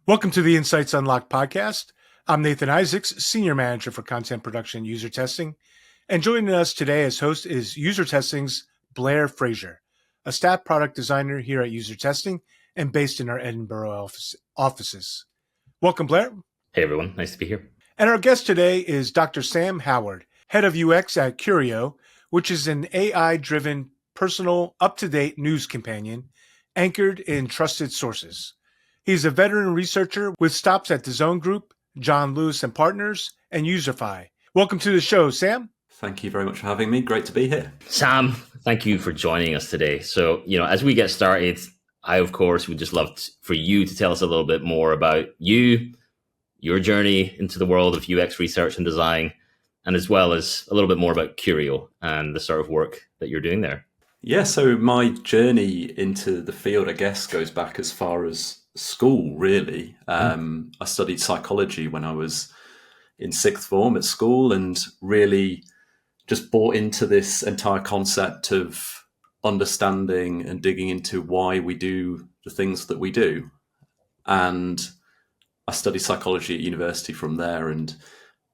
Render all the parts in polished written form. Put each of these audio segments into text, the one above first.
Welcome to the Insights Unlocked podcast. I'm Nathan Isaacs, Senior Manager for Content Production and User Testing. And joining us today as host is User Testing's Blair Fraser, a staff product designer here at User Testing and based in our Edinburgh offices. Welcome, Blair. Hey, everyone. Nice to be here. And our guest today is Dr. Sam Howard, Head of UX at Curio, which is an AI-driven, personal, up-to-date news companion anchored in trusted sources. He's a veteran researcher with stops at the Zone Group, John Lewis and Partners, and Userfi. Welcome to the show, Sam. Thank you very much for having me. Great to be here. Sam, thank you for joining us today. So, as we get started, I, of course, would just love for you to tell us a little bit more about you, your journey into the world of UX research and design, and as well as a little bit more about Curio and the sort of work that you're doing there. Yeah, so my journey into the field, I guess, goes back as far as school, really. I studied psychology when I was in sixth form at school and really just bought into this entire concept of understanding and digging into why we do the things that we do. And I studied psychology at university from there and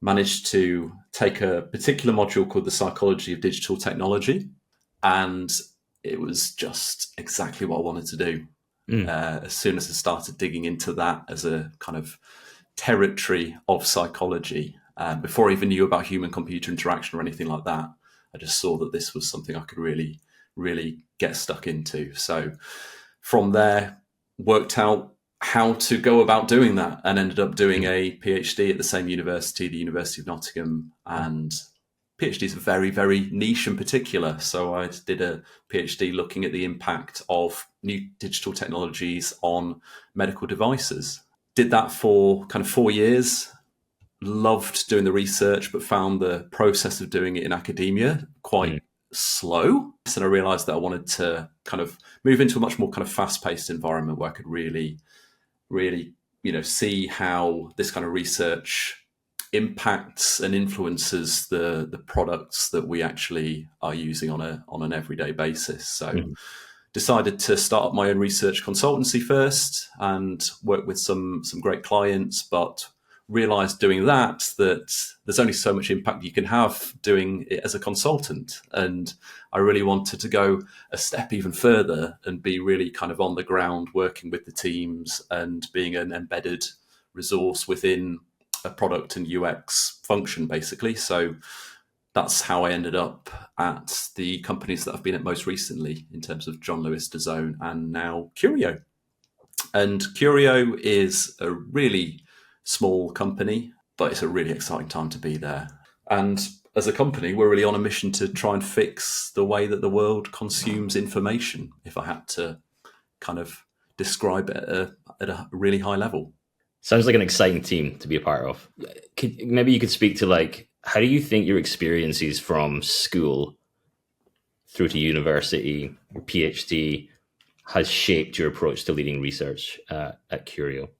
managed to take a particular module called the Psychology of Digital Technology. And it was just exactly what I wanted to do. As soon as I started digging into that as a kind of territory of psychology, before I even knew about human-computer interaction or anything like that, I just saw that this was something I could really, really get stuck into. So from there, worked out how to go about doing that and ended up doing a PhD at the same university, the University of Nottingham. And PhD is very, very niche and particular. So I did a PhD looking at the impact of new digital technologies on medical devices. Did that for kind of 4 years. Loved doing the research, but found the process of doing it in academia quite slow. So I realized that I wanted to kind of move into a much more kind of fast-paced environment where I could really, see how this kind of research impacts and influences the products that we actually are using on an everyday basis. So decided to start up my own research consultancy first and work with some great clients, but realized doing that there's only so much impact you can have doing it as a consultant. And I really wanted to go a step even further and be really kind of on the ground working with the teams and being an embedded resource within a product and UX function, basically. So that's how I ended up at the companies that I've been at most recently in terms of John Lewis, DAZN, and now Curio. And Curio is a really small company, but it's a really exciting time to be there. And as a company, we're really on a mission to try and fix the way that the world consumes information, if I had to kind of describe it at a really high level. Sounds like an exciting team to be a part of. Maybe you could speak to how do you think your experiences from school through to university or PhD has shaped your approach to leading research at Curio?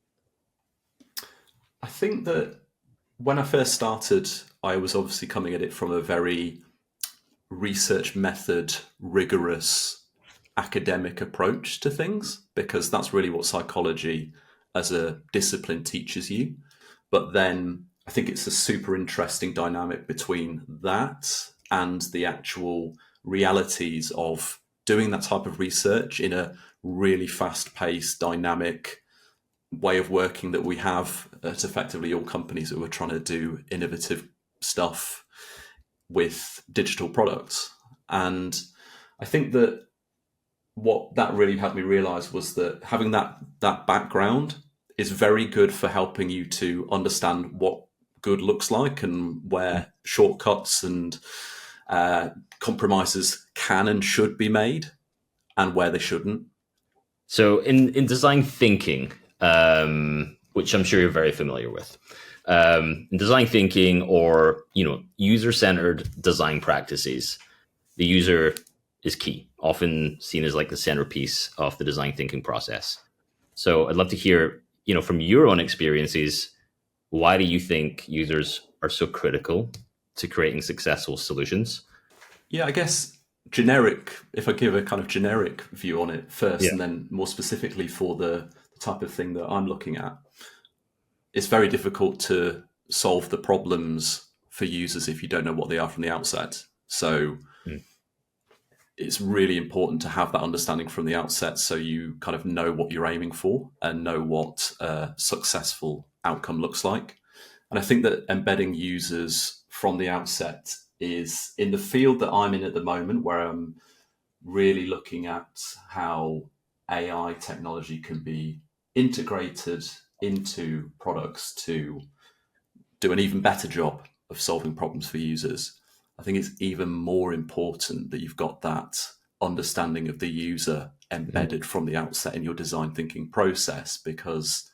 I think that when I first started, I was obviously coming at it from a very research method, rigorous academic approach to things, because that's really what psychology as a discipline teaches you. But then I think it's a super interesting dynamic between that and the actual realities of doing that type of research in a really fast-paced, dynamic way of working that we have at effectively all companies that were trying to do innovative stuff with digital products. And I think that what that really had me realize was that having that background is very good for helping you to understand what good looks like and where shortcuts and compromises can and should be made and where they shouldn't. So in design thinking, which I'm sure you're very familiar with, in design thinking or, user-centered design practices, the user is key, often seen as like the centerpiece of the design thinking process. So I'd love to hear, from your own experiences, why do you think users are so critical to creating successful solutions? Yeah, I guess if I give a kind of generic view on it first, and then more specifically for the type of thing that I'm looking at, it's very difficult to solve the problems for users if you don't know what they are from the outset. So it's really important to have that understanding from the outset, so you kind of know what you're aiming for and know what a successful outcome looks like. And I think that embedding users from the outset is, in the field that I'm in at the moment, where I'm really looking at how AI technology can be integrated into products to do an even better job of solving problems for users. I think it's even more important that you've got that understanding of the user embedded from the outset in your design thinking process, because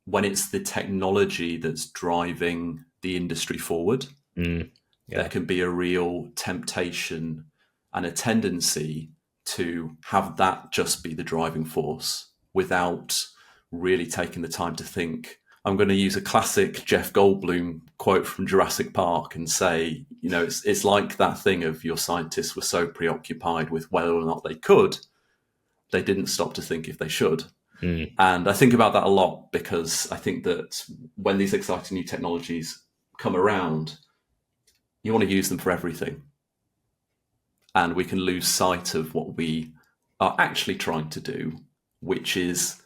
when it's the technology that's driving the industry forward, there can be a real temptation and a tendency to have that just be the driving force without really taking the time to think. I'm going to use a classic Jeff Goldblum quote from Jurassic Park and say, it's like that thing of your scientists were so preoccupied with whether or not they could, they didn't stop to think if they should. And I think about that a lot, because I think that when these exciting new technologies come around, you want to use them for everything. And we can lose sight of what we are actually trying to do, which is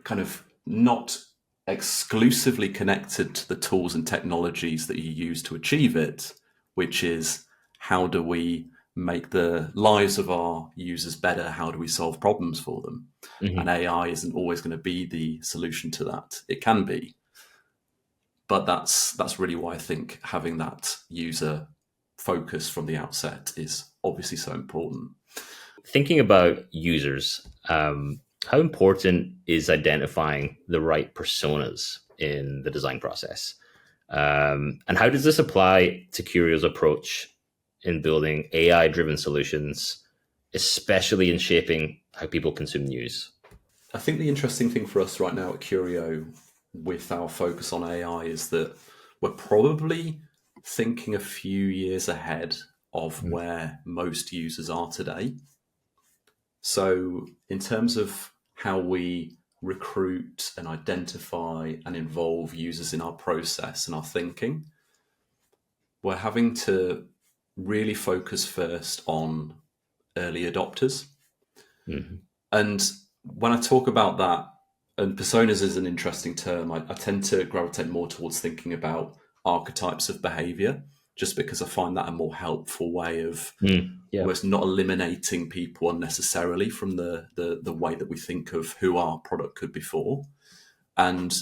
kind of not exclusively connected to the tools and technologies that you use to achieve it, which is how do we make the lives of our users better? How do we solve problems for them? And AI isn't always going to be the solution to that. It can be, but that's really why I think having that user focus from the outset is obviously so important. Thinking about users, how important is identifying the right personas in the design process? And how does this apply to Curio's approach in building AI-driven solutions, especially in shaping how people consume news? I think the interesting thing for us right now at Curio with our focus on AI is that we're probably thinking a few years ahead of where most users are today. So in terms of how we recruit and identify and involve users in our process and our thinking, we're having to really focus first on early adopters. And when I talk about that, and personas is an interesting term, I tend to gravitate more towards thinking about archetypes of behavior, just because I find that a more helpful way of almost not eliminating people unnecessarily from the way that we think of who our product could be for. And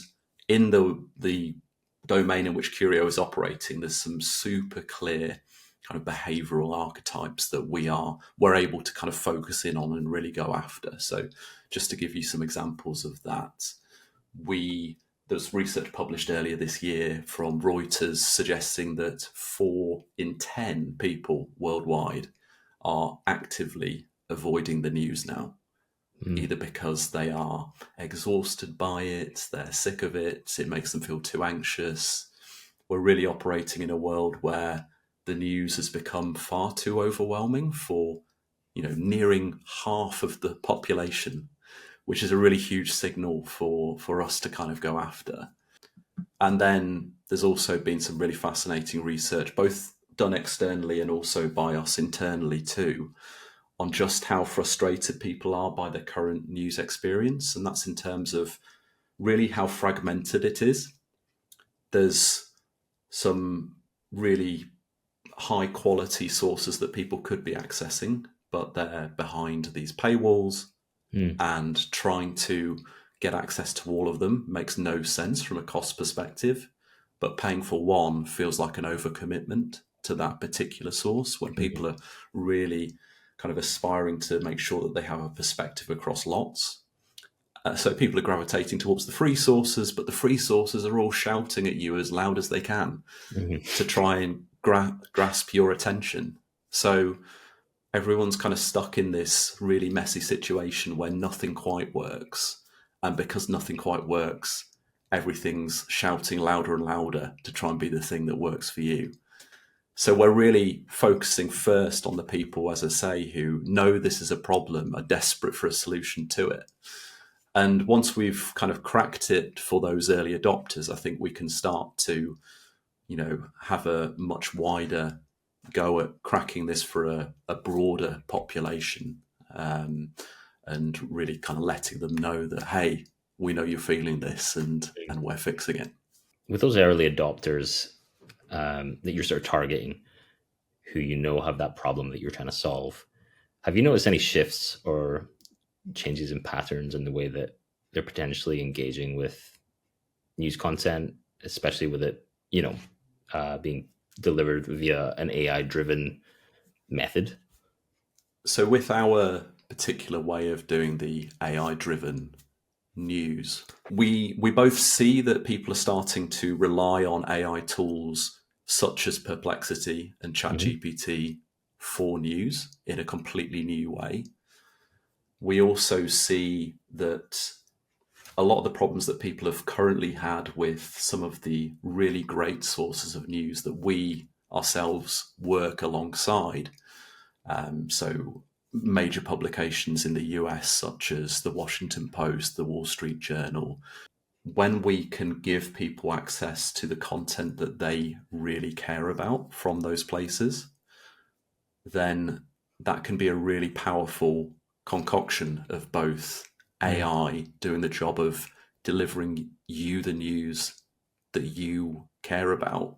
in the domain in which Curio is operating, there's some super clear kind of behavioral archetypes that we're able to kind of focus in on and really go after. So just to give you some examples of that, there's research published earlier this year from Reuters suggesting that 4 in 10 people worldwide are actively avoiding the news now, either because they are exhausted by it, they're sick of it, it makes them feel too anxious. We're really operating in a world where the news has become far too overwhelming for, nearing half of the population, which is a really huge signal for us to kind of go after. And then there's also been some really fascinating research, both done externally and also by us internally too, on just how frustrated people are by their current news experience. And that's in terms of really how fragmented it is. There's some really high quality sources that people could be accessing, but they're behind these paywalls, and trying to get access to all of them makes no sense from a cost perspective. But paying for one feels like an overcommitment to that particular source when people are really kind of aspiring to make sure that they have a perspective across lots. So people are gravitating towards the free sources, but the free sources are all shouting at you as loud as they can to try and grasp your attention. So everyone's kind of stuck in this really messy situation where nothing quite works. And because nothing quite works, everything's shouting louder and louder to try and be the thing that works for you. So we're really focusing first on the people, as I say, who know this is a problem, are desperate for a solution to it. And once we've kind of cracked it for those early adopters, I think we can start to, have a much wider go at cracking this for a broader population, and really kind of letting them know that, hey, we know you're feeling this, and we're fixing it. With those early adopters that you're sort of targeting, who have that problem that you're trying to solve, have you noticed any shifts or changes in patterns in the way that they're potentially engaging with news content, especially with it, being delivered via an AI-driven method? So with our particular way of doing the AI-driven news, we both see that people are starting to rely on AI tools such as Perplexity and ChatGPT for news in a completely new way. We also see that a lot of the problems that people have currently had with some of the really great sources of news that we ourselves work alongside, so major publications in the US such as the Washington Post, the Wall Street Journal, when we can give people access to the content that they really care about from those places, then that can be a really powerful concoction of both AI doing the job of delivering you the news that you care about,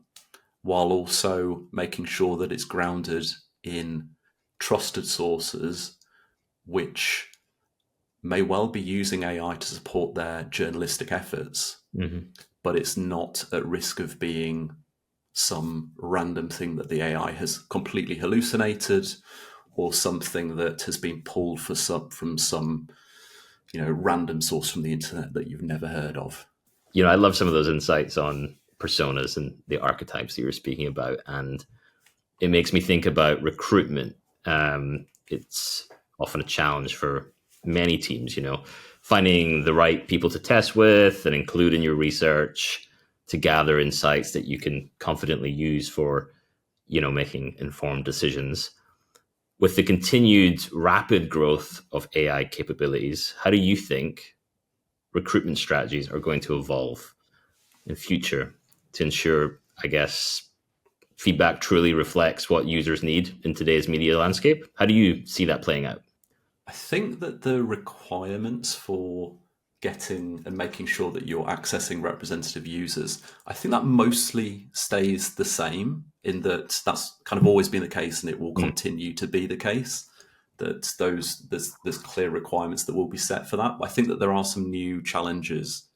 while also making sure that it's grounded in trusted sources, which may well be using AI to support their journalistic efforts, but it's not at risk of being some random thing that the AI has completely hallucinated, or something that has been pulled from some random source from the internet that you've never heard of. I love some of those insights on personas and the archetypes that you were speaking about, and it makes me think about recruitment. It's often a challenge for many teams, finding the right people to test with and include in your research to gather insights that you can confidently use for, making informed decisions. With the continued rapid growth of AI capabilities, how do you think recruitment strategies are going to evolve in future to ensure, I guess, feedback truly reflects what users need in today's media landscape? How do you see that playing out? I think that the requirements for getting and making sure that you're accessing representative users, I think that mostly stays the same, in that that's kind of always been the case and it will continue to be the case, that there's clear requirements that will be set for that. But I think that there are some new challenges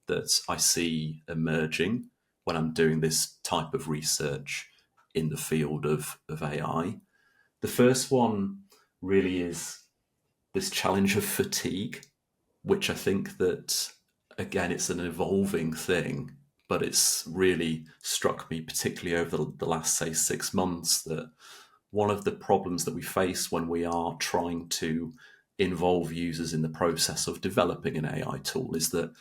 that I see emerging when I'm doing this type of research in the field of AI. The first one really is this challenge of fatigue, which I think that, again, it's an evolving thing, but it's really struck me, particularly over the last, say, 6 months, that one of the problems that we face when we are trying to involve users in the process of developing an AI tool is that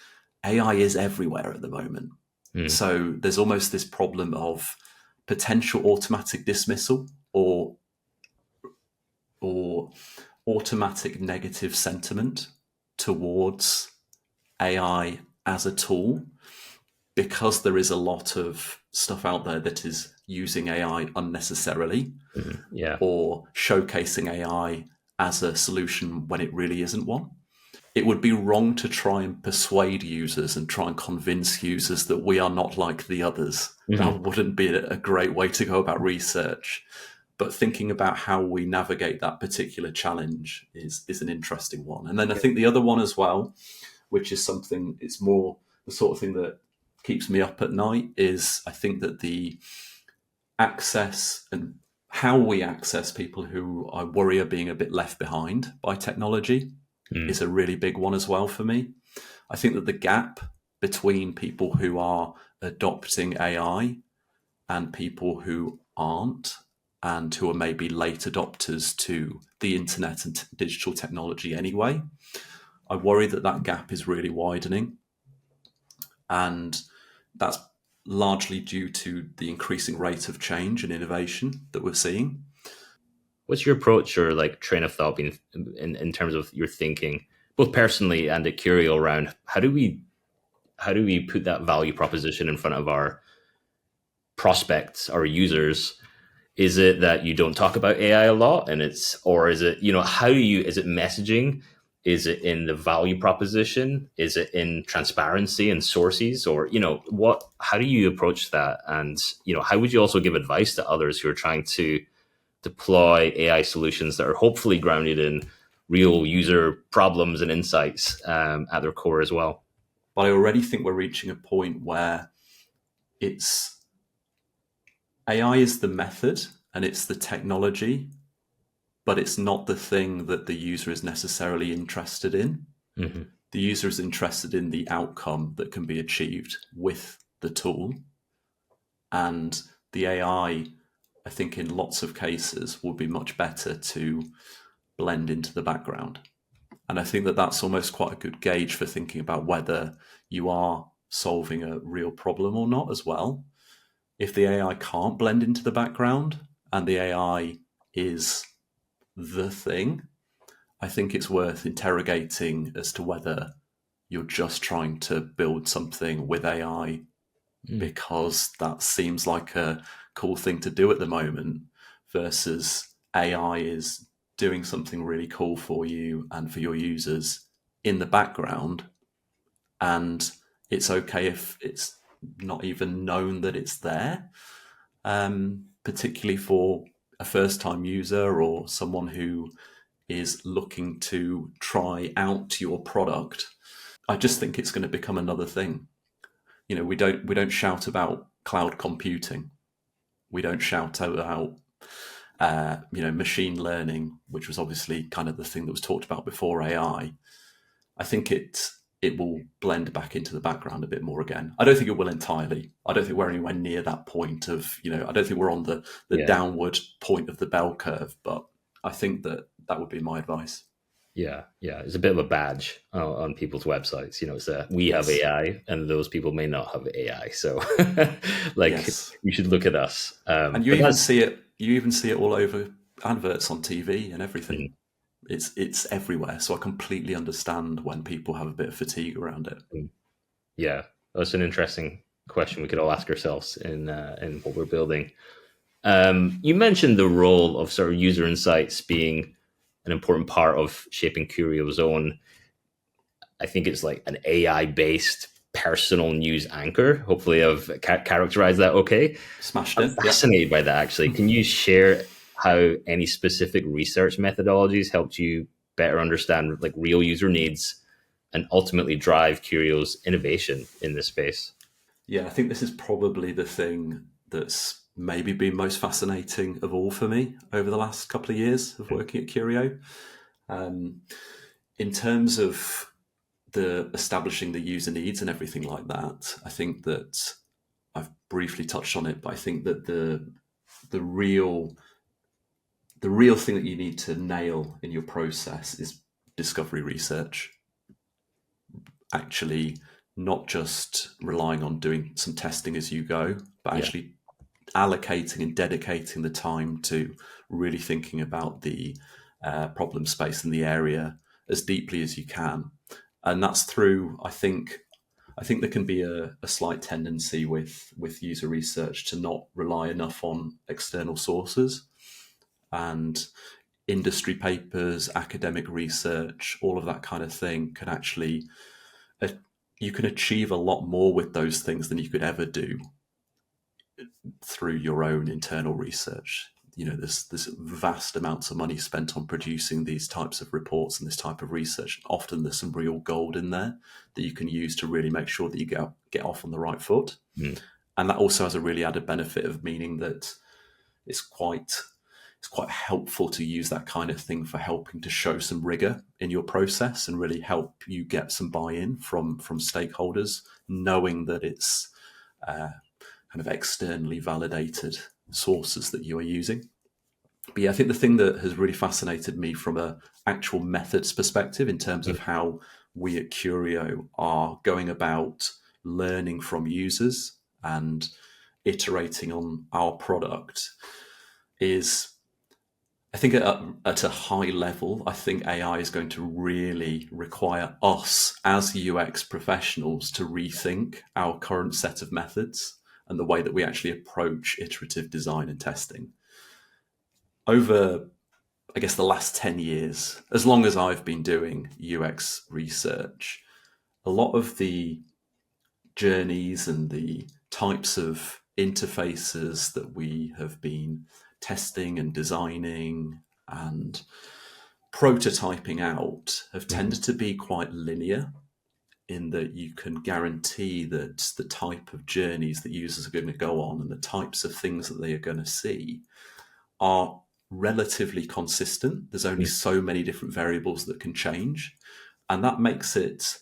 AI is everywhere at the moment. So there's almost this problem of potential automatic dismissal or automatic negative sentiment towards AI as a tool, because there is a lot of stuff out there that is using AI unnecessarily, or showcasing AI as a solution when it really isn't one. It would be wrong to try and persuade users and try and convince users that we are not like the others. That wouldn't be a great way to go about research. But thinking about how we navigate that particular challenge is an interesting one. And then I think the other one as well, which is something, it's more the sort of thing that keeps me up at night, is I think that the access and how we access people who I worry are being a bit left behind by technology is a really big one as well for me. I think that the gap between people who are adopting AI and people who aren't, and who are maybe late adopters to the internet and digital technology anyway, I worry that that gap is really widening. And that's largely due to the increasing rate of change and innovation that we're seeing. What's your approach or like train of thought in terms of your thinking both personally and at Curio around how do we put that value proposition in front of our prospects, our users? Is it that you don't talk about AI a lot, and or is it, how do you, is it messaging? Is it in the value proposition? Is it in transparency and sources? Or, how do you approach that? And, how would you also give advice to others who are trying to deploy AI solutions that are hopefully grounded in real user problems and insights at their core as well? But I already think we're reaching a point where it's AI is the method and it's the technology, but it's not the thing that the user is necessarily interested in. Mm-hmm. The user is interested in the outcome that can be achieved with the tool. And the AI, I think in lots of cases, will be much better to blend into the background. And I think that that's almost quite a good gauge for thinking about whether you are solving a real problem or not as well. If the AI can't blend into the background and the AI is the thing, I think it's worth interrogating as to whether you're just trying to build something with AI because that seems like a cool thing to do at the moment, versus AI is doing something really cool for you and for your users in the background. And it's okay if it's not even known that it's there, particularly for a first-time user or someone who is looking to try out your product. I just think it's going to become another thing. We don't shout about cloud computing. We don't shout about machine learning, which was obviously kind of the thing that was talked about before AI. I think it will blend back into the background a bit more again. I don't think it will entirely. I don't think we're anywhere near that point of, I don't think we're on the downward point of the bell curve, but I think that would be my advice. Yeah. It's a bit of a badge on people's websites. It's we have AI, and those people may not have AI. So, you should look at us. And you even see it. You even see it all over adverts on TV and everything. It's everywhere. So I completely understand when people have a bit of fatigue around it. Yeah, that's an interesting question we could all ask ourselves in what we're building. You mentioned the role of sort of user insights being an important part of shaping Curio's own, I think it's like an AI-based personal news anchor. Hopefully I've characterized that okay. Smashed it. I'm fascinated by that, actually. Can you share how any specific research methodologies helped you better understand like real user needs and ultimately drive Curio's innovation in this space? Yeah, I think this is probably the thing that's maybe been most fascinating of all for me over the last couple of years of working at Curio. In terms of the establishing the user needs and everything like that, I think that I've briefly touched on it, but I think that the real thing that you need to nail in your process is discovery research. Actually, not just relying on doing some testing as you go, but actually allocating and dedicating the time to really thinking about the problem space in the area as deeply as you can. And that's through, I think there can be a slight tendency with user research to not rely enough on external sources, and industry papers, academic research, all of that kind of thing can actually, you can achieve a lot more with those things than you could ever do through your own internal research. There's vast amounts of money spent on producing these types of reports and this type of research. Often there's some real gold in there that you can use to really make sure that you get off on the right foot. And that also has a really added benefit of meaning that it's quite helpful to use that kind of thing for helping to show some rigor in your process and really help you get some buy-in from stakeholders, knowing that it's kind of externally validated sources that you are using. But yeah, I think the thing that has really fascinated me from an actual methods perspective in terms of how we at Curio are going about learning from users and iterating on our product is I think at a high level, I think AI is going to really require us as UX professionals to rethink our current set of methods and the way that we actually approach iterative design and testing. Over, I guess, the last 10 years, as long as I've been doing UX research, a lot of the journeys and the types of interfaces that we have been testing and designing and prototyping out have tended to be quite linear, in that you can guarantee that the type of journeys that users are going to go on and the types of things that they are going to see are relatively consistent. There's only so many different variables that can change, and that makes it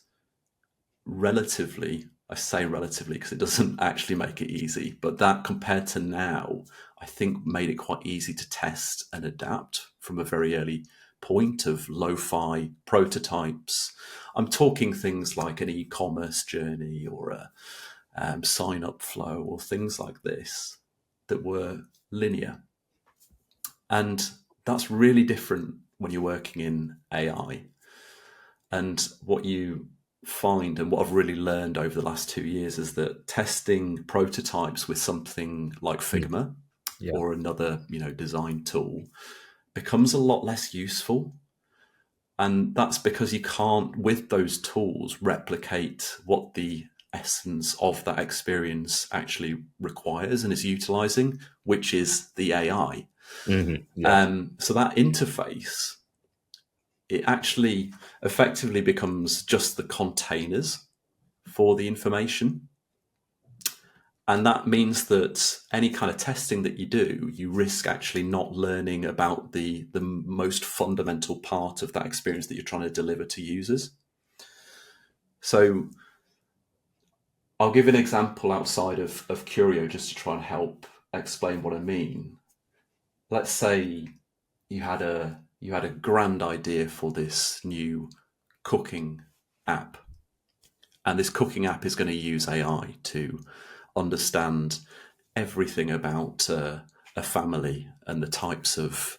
relatively, I say relatively because it doesn't actually make it easy, but that compared to now, I think made it quite easy to test and adapt from a very early point of lo-fi prototypes. I'm talking things like an e-commerce journey or a sign-up flow or things like this that were linear. And that's really different when you're working in AI. And what you find, and what I've really learned over the last 2 years, is that testing prototypes with something like Figma or another, design tool becomes a lot less useful. And that's because you can't, with those tools, replicate what the essence of that experience actually requires and is utilizing, which is the AI. So that interface, it actually effectively becomes just the containers for the information. And that means that any kind of testing that you do, you risk actually not learning about the most fundamental part of that experience that you're trying to deliver to users. So I'll give an example outside of Curio just to try and help explain what I mean. Let's say you had a grand idea for this new cooking app, and this cooking app is going to use AI to understand everything about a family and the types of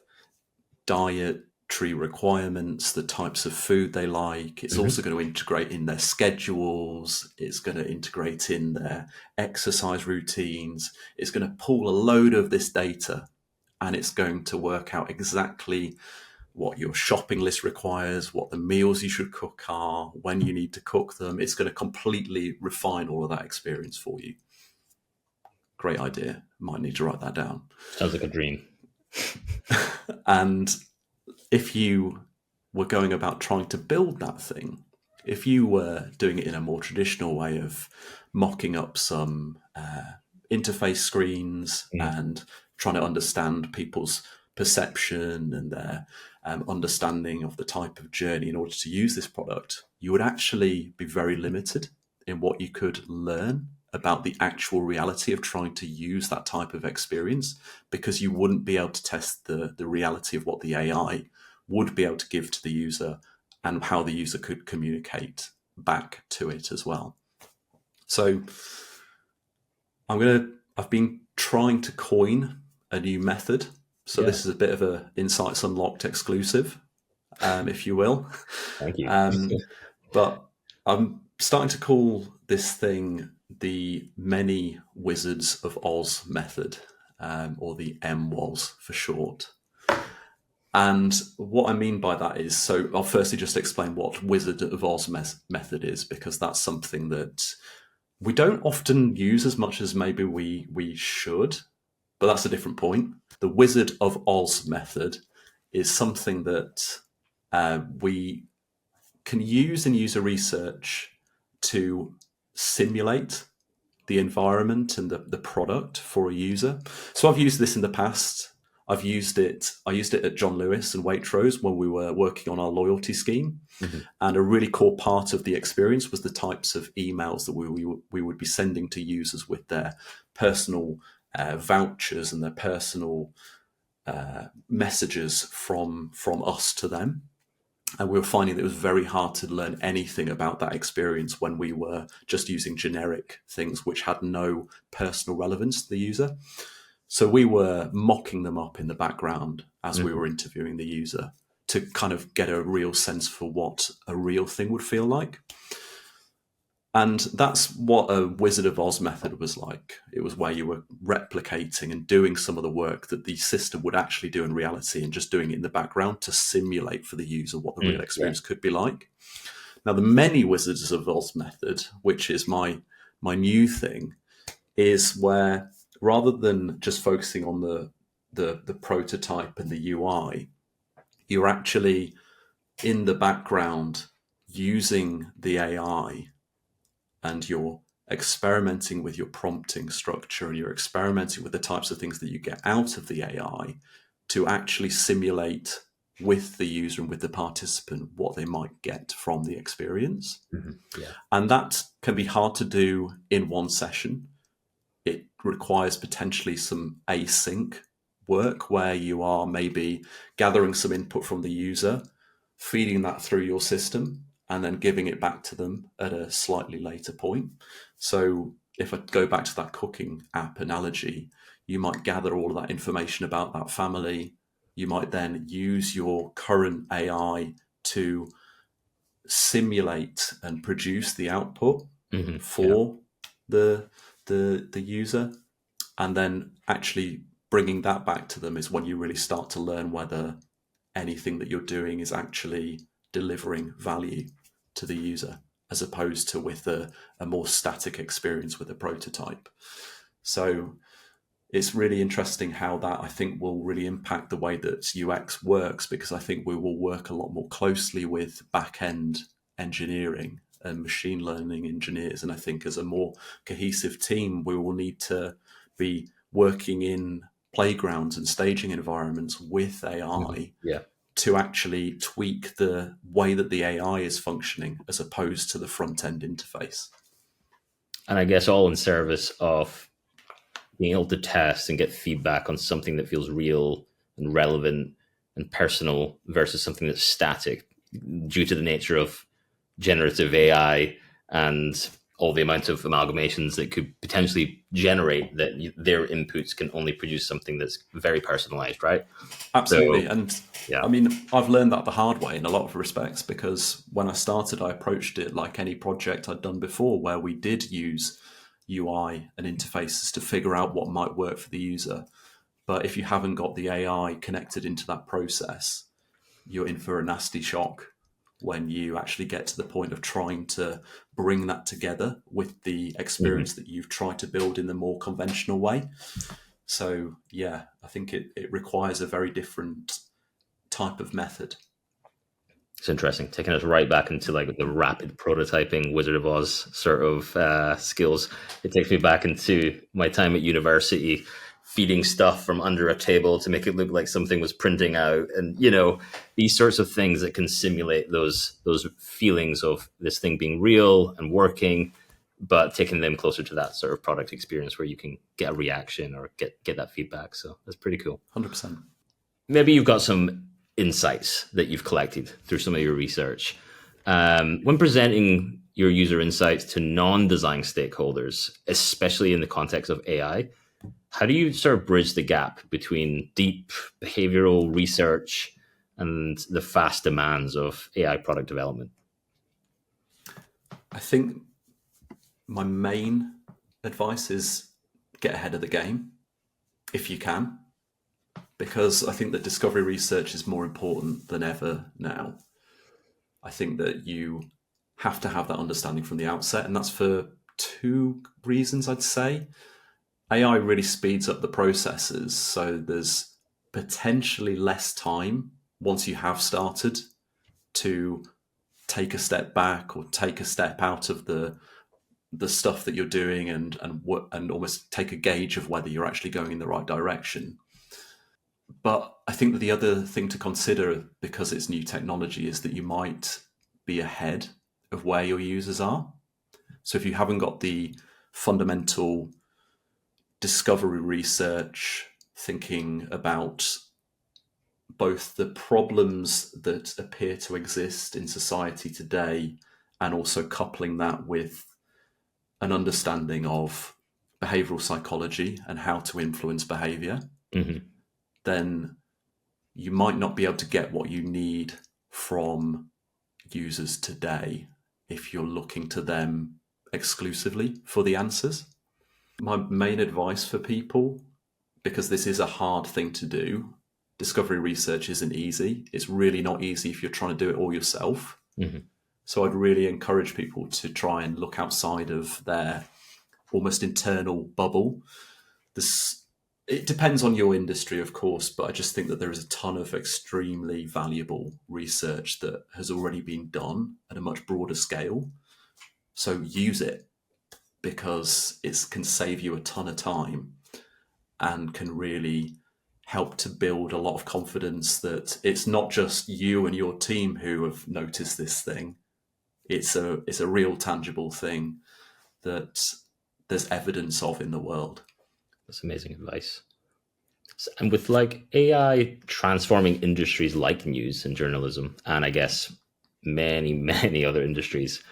dietary requirements, the types of food they like. It's also going to integrate in their schedules. It's going to integrate in their exercise routines. It's going to pull a load of this data, and it's going to work out exactly what your shopping list requires, what the meals you should cook are, when you need to cook them. It's going to completely refine all of that experience for you. Great idea. Might need to write that down. Sounds like a dream. And if you were going about trying to build that thing, if you were doing it in a more traditional way of mocking up some interface screens and trying to understand people's perception and their understanding of the type of journey in order to use this product, you would actually be very limited in what you could learn about the actual reality of trying to use that type of experience, because you wouldn't be able to test the reality of what the AI would be able to give to the user and how the user could communicate back to it as well. So I've been trying to coin a new method. So this is a bit of a Insights Unlocked exclusive, if you will. Thank you. But I'm starting to call this thing the Many Wizards of Oz method, or the MWoz for short. And what I mean by that is, so I'll firstly just explain what Wizard of Oz method is, because that's something that we don't often use as much as maybe we should, but that's a different point. The Wizard of Oz method is something that we can use in user research to simulate the environment and the product for a user. So I've used this in the past. I used it at John Lewis and Waitrose when we were working on our loyalty scheme. And a really core part of the experience was the types of emails that we would be sending to users with their personal vouchers and their personal messages from us to them. And we were finding that it was very hard to learn anything about that experience when we were just using generic things which had no personal relevance to the user. So we were mocking them up in the background as we were interviewing the user to kind of get a real sense for what a real thing would feel like. And that's what a Wizard of Oz method was like. It was where you were replicating and doing some of the work that the system would actually do in reality and just doing it in the background to simulate for the user what the real experience could be like. Now, the many Wizards of Oz method, which is my new thing, is where rather than just focusing on the prototype and the UI, you're actually in the background using the AI, and you're experimenting with your prompting structure, and you're experimenting with the types of things that you get out of the AI to actually simulate with the user and with the participant what they might get from the experience. And that can be hard to do in one session. It requires potentially some async work where you are maybe gathering some input from the user, feeding that through your system, and then giving it back to them at a slightly later point. So if I go back to that cooking app analogy, you might gather all of that information about that family. You might then use your current AI to simulate and produce the output for the user, and then actually bringing that back to them is when you really start to learn whether anything that you're doing is actually delivering value to the user, as opposed to with a more static experience with a prototype. So it's really interesting how that, I think, will really impact the way that UX works, because I think we will work a lot more closely with back-end engineering and machine learning engineers. And I think as a more cohesive team, we will need to be working in playgrounds and staging environments with AI to actually tweak the way that the AI is functioning as opposed to the front-end interface. And I guess all in service of being able to test and get feedback on something that feels real and relevant and personal versus something that's static due to the nature of generative AI and all the amount of amalgamations that could potentially generate, that their inputs can only produce something that's very personalized, right? Absolutely. So, and yeah. I mean, I've learned that the hard way in a lot of respects, because when I started, I approached it like any project I'd done before, where we did use UI and interfaces to figure out what might work for the user. But if you haven't got the AI connected into that process, you're in for a nasty shock when you actually get to the point of trying to bring that together with the experience that you've tried to build in the more conventional way. So yeah, I think it requires a very different type of method. It's interesting, taking us right back into like the rapid prototyping Wizard of Oz sort of skills. It takes me back into my time at university, feeding stuff from under a table to make it look like something was printing out, and these sorts of things that can simulate those feelings of this thing being real and working, but taking them closer to that sort of product experience where you can get a reaction or get that feedback. So that's pretty cool. 100%. Maybe you've got some insights that you've collected through some of your research. When presenting your user insights to non-design stakeholders, especially in the context of AI, how do you sort of bridge the gap between deep behavioral research and the fast demands of AI product development? I think my main advice is get ahead of the game if you can, because I think that discovery research is more important than ever now. I think that you have to have that understanding from the outset, and that's for two reasons, I'd say. AI really speeds up the processes, so there's potentially less time once you have started to take a step back or take a step out of the stuff that you're doing and almost take a gauge of whether you're actually going in the right direction. But I think that the other thing to consider, because it's new technology, is that you might be ahead of where your users are. So if you haven't got the fundamental discovery research, thinking about both the problems that appear to exist in society today and also coupling that with an understanding of behavioral psychology and how to influence behavior, then you might not be able to get what you need from users today if you're looking to them exclusively for the answers. My main advice for people, because this is a hard thing to do, discovery research isn't easy. It's really not easy if you're trying to do it all yourself. So I'd really encourage people to try and look outside of their almost internal bubble. It depends on your industry, of course, but I just think that there is a ton of extremely valuable research that has already been done at a much broader scale. So use it, because it can save you a ton of time and can really help to build a lot of confidence that it's not just you and your team who have noticed this thing. It's a real tangible thing that there's evidence of in the world. That's amazing advice. And with like AI transforming industries like news and journalism, and I guess many other industries,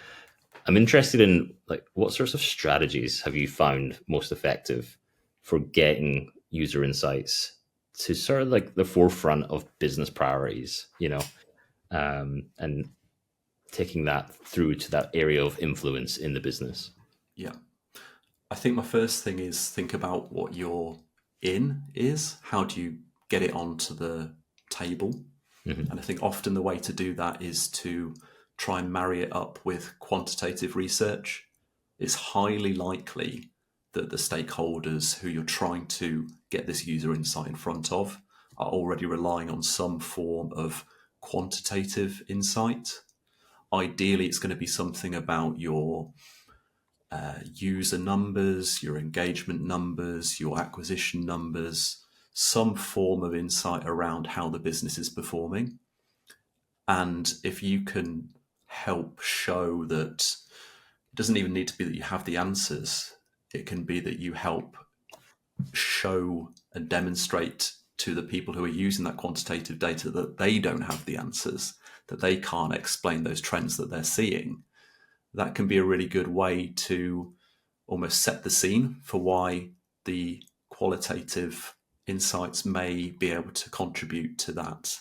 I'm interested in like what sorts of strategies have you found most effective for getting user insights to sort of like the forefront of business priorities, and taking that through to that area of influence in the business? Yeah. I think my first thing is think about what your in is. How do you get it onto the table? And I think often the way to do that is to try and marry it up with quantitative research. It's highly likely that the stakeholders who you're trying to get this user insight in front of are already relying on some form of quantitative insight. Ideally, it's going to be something about your user numbers, your engagement numbers, your acquisition numbers, some form of insight around how the business is performing. And if you can help show that, it doesn't even need to be that you have the answers, it can be that you help show and demonstrate to the people who are using that quantitative data that they don't have the answers, that they can't explain those trends that they're seeing. That can be a really good way to almost set the scene for why the qualitative insights may be able to contribute to that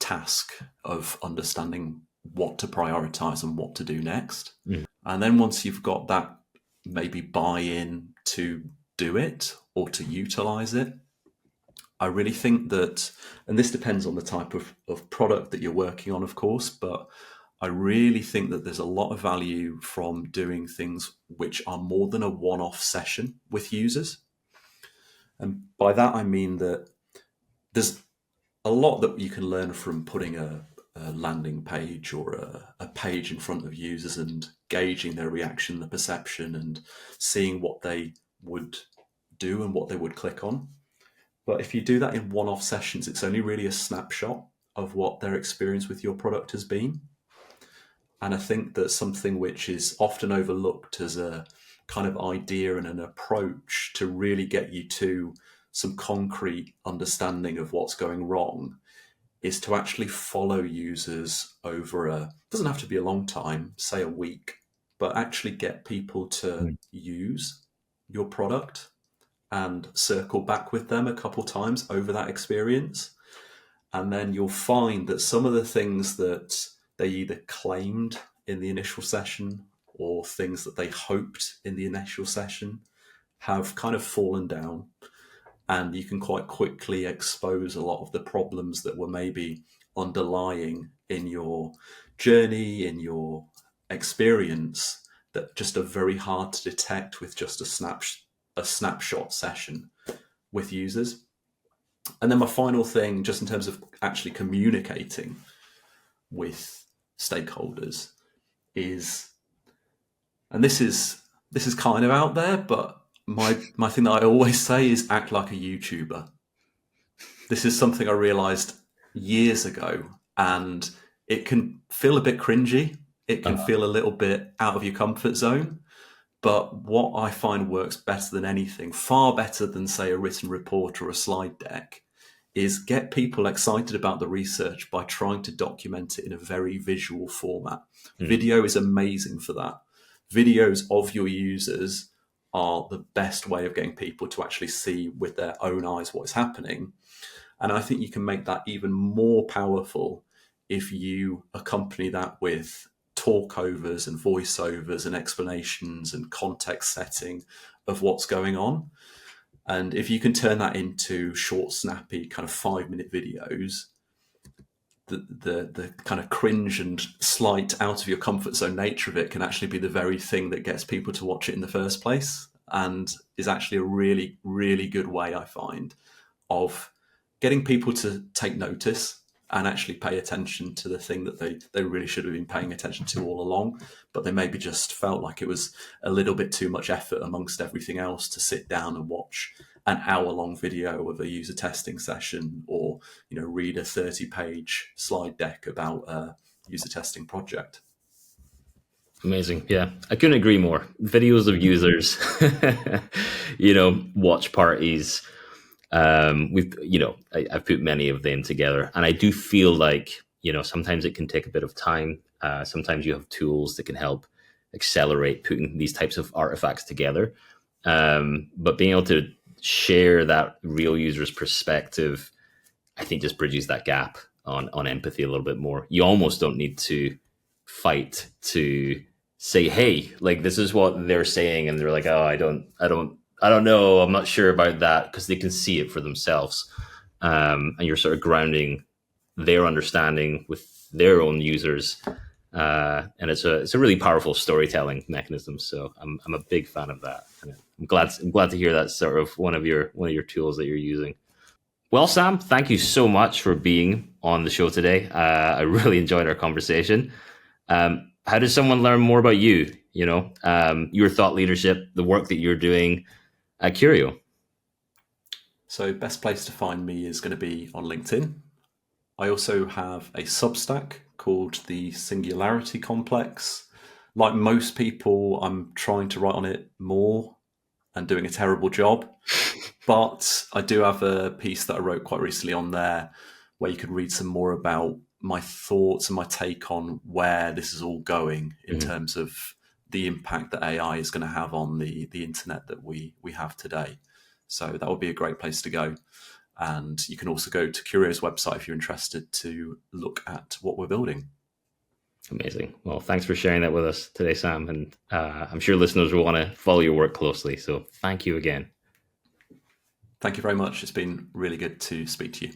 task of understanding what to prioritize and what to do next. And then once you've got that maybe buy-in to do it or to utilize it, I really think that, and this depends on the type of product that you're working on, of course, but I really think that there's a lot of value from doing things which are more than a one-off session with users. And by that, I mean that there's a lot that you can learn from putting a landing page or a page in front of users and gauging their reaction, the perception, and seeing what they would do and what they would click on. But if you do that in one-off sessions, it's only really a snapshot of what their experience with your product has been. And I think that's something which is often overlooked as a kind of idea and an approach to really get you to some concrete understanding of what's going wrong, is to actually follow users over doesn't have to be a long time, say a week, but actually get people to use your product and circle back with them a couple times over that experience. And then you'll find that some of the things that they either claimed in the initial session or things that they hoped in the initial session have kind of fallen down. And you can quite quickly expose a lot of the problems that were maybe underlying in your journey, in your experience, that just are very hard to detect with just a snapshot session with users. And then my final thing, just in terms of actually communicating with stakeholders, is, and this is kind of out there, but my thing that I always say is act like a YouTuber. This is something I realized years ago, and it can feel a bit cringy. It can feel a little bit out of your comfort zone. But what I find works better than anything, far better than, say, a written report or a slide deck, is get people excited about the research by trying to document it in a very visual format. Video is amazing for that. Videos of your users are the best way of getting people to actually see with their own eyes what is happening. And I think you can make that even more powerful if you accompany that with talkovers and voiceovers and explanations and context setting of what's going on. And if you can turn that into short, snappy, kind of 5-minute videos, the kind of cringe and slight out of your comfort zone nature of it can actually be the very thing that gets people to watch it in the first place, and is actually a really, really good way, I find, of getting people to take notice and actually pay attention to the thing that they really should have been paying attention to all along, but they maybe just felt like it was a little bit too much effort amongst everything else to sit down and watch an hour-long video of a user testing session, or read a 30-page slide deck about a user testing project. Amazing. Yeah, I couldn't agree more. Videos of users, watch parties. I've put many of them together, and I do feel like, sometimes it can take a bit of time. Sometimes you have tools that can help accelerate putting these types of artifacts together. But being able to share that real user's perspective, I think, just bridges that gap on empathy a little bit more. You almost don't need to fight to say, hey, like, this is what they're saying, and they're like, oh, I don't know, I'm not sure about that, because they can see it for themselves. And you're sort of grounding their understanding with their own users. And it's a really powerful storytelling mechanism. So I'm a big fan of that. And I'm glad to hear that's sort of one of your tools that you're using. Well, Sam, thank you so much for being on the show today. I really enjoyed our conversation. How does someone learn more about you? Your thought leadership, the work that you're doing at Curio? So best place to find me is going to be on LinkedIn. I also have a Substack called the Singularity Complex. Like most people, I'm trying to write on it more and doing a terrible job. But I do have a piece that I wrote quite recently on there where you could read some more about my thoughts and my take on where this is all going in terms of the impact that AI is going to have on the internet that we have today. So that would be a great place to go. And you can also go to Curio's website if you're interested to look at what we're building. Amazing. Well, thanks for sharing that with us today, Sam. And I'm sure listeners will want to follow your work closely. So thank you again. Thank you very much. It's been really good to speak to you.